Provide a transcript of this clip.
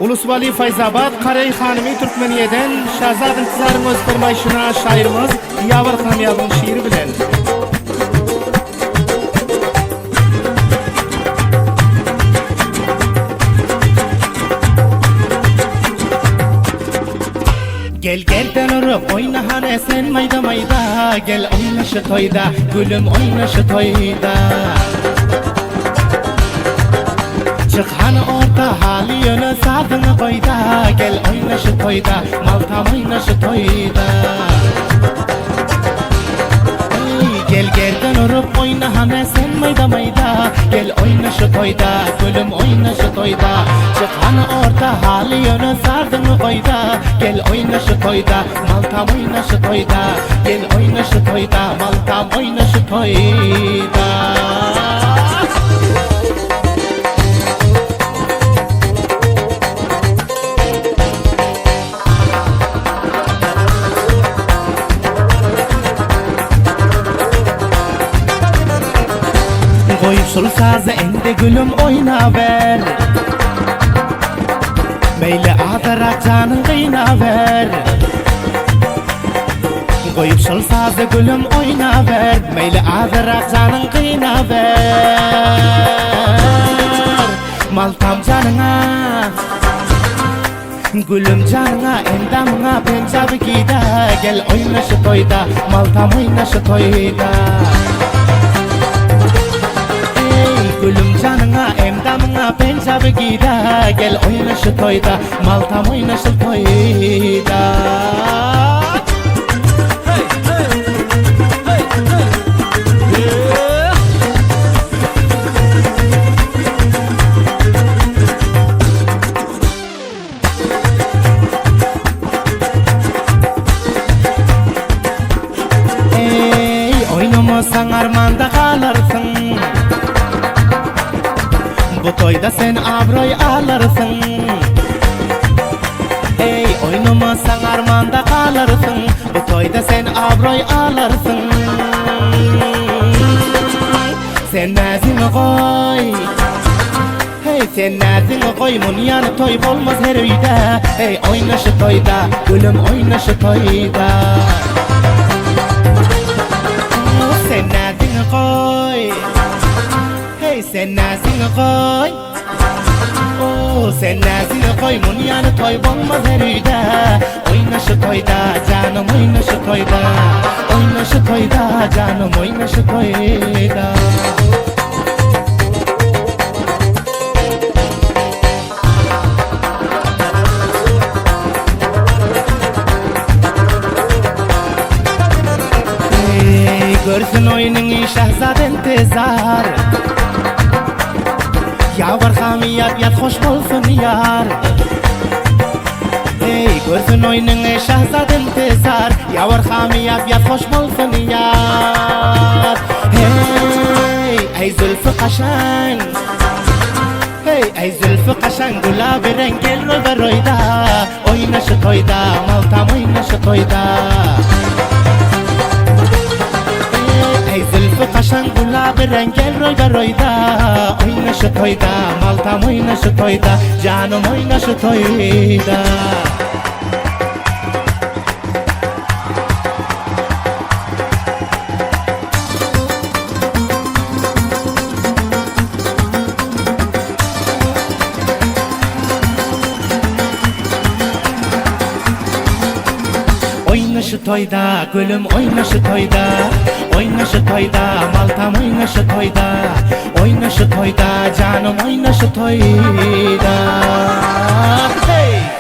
Ulusvali Fayzabad Qaray Xanimi Türkmeniyeden Şahzad intizarımız firmayşına şairimiz Yavar Kamyab'ın şiiri bilen. Gel gel dönürüp oyna hane sen mayda mayda. Gel oyna şu toyda, gülüm oyna şu toyda. Çık hani orta hali yönü sadını koyda. Gel oyna şu toyda, maltam oyna şu toyda. Gel gel dönürüp oyna hane sen mayda mayda. Gel oyna şu toyda, gülüm oyna şu toyda. Çık hani orta hali yönü sardını koyda. Gel oyna şu toyda, maltam oyna şu toyda. Gel oyna şu toyda, maltam oyna şu toyda. Koyup sul sazı ende gülüm oyna ver. Meyle ağdarak canın kıyna ver. Koyup sul sazı gülüm oyna ver. Meyle ağdarak canın kıyna ver. Maltam canına, gülüm canına, endamına pencabı giyda. Gel oyna şu toyda, maltam oyna şu toyda. Gülüm canına, emdamına, pencabı giyda. Gel oyna şu toyda, maltam oyna şu toyda. Ey oynamasan armanda kalırsın. Bu toyda sen abroy alırsın. Ey oynamasan armanda kalırsın. Bu toyda sen abroy alırsın. Sen nazini koy, hey sen nazini koy. Munyanı toy olmaz her uyda. Hey oyna şu toyda, gülüm oyna şu toyda. Sen nazini koy, hey sen nazini koy. Sen nazini koy, munyanı toy olmaz her uyda. Oyna şu toyda, canım oyna şu toyda. Oyna şu toyda, canım oyna şu toyda. Görsün oyunun şahzad intizar. Yavar hamiyat yat hoş olsun yar. Hey görsün oyunun şahzad intizar. Yavar hamiyat yat hoş olsun yar. Hey ey zülfü kaşan, hey ey zülfü kaşan. Gulabi rengel roy royda. Oyna şu toyda, maltam oyna şu toyda. Ey zülfü kaşan gulabi rengel royda royda. Oyna şu toyda, maltam oyna şu toyda. Canım oyna şu toyda. Oyna şu toyda, gülüm oyna şu toyda. Oyna şu toyda, maltam oyna şu toyda. Oyna şu toyda, canım oyna şu toyda. Hey!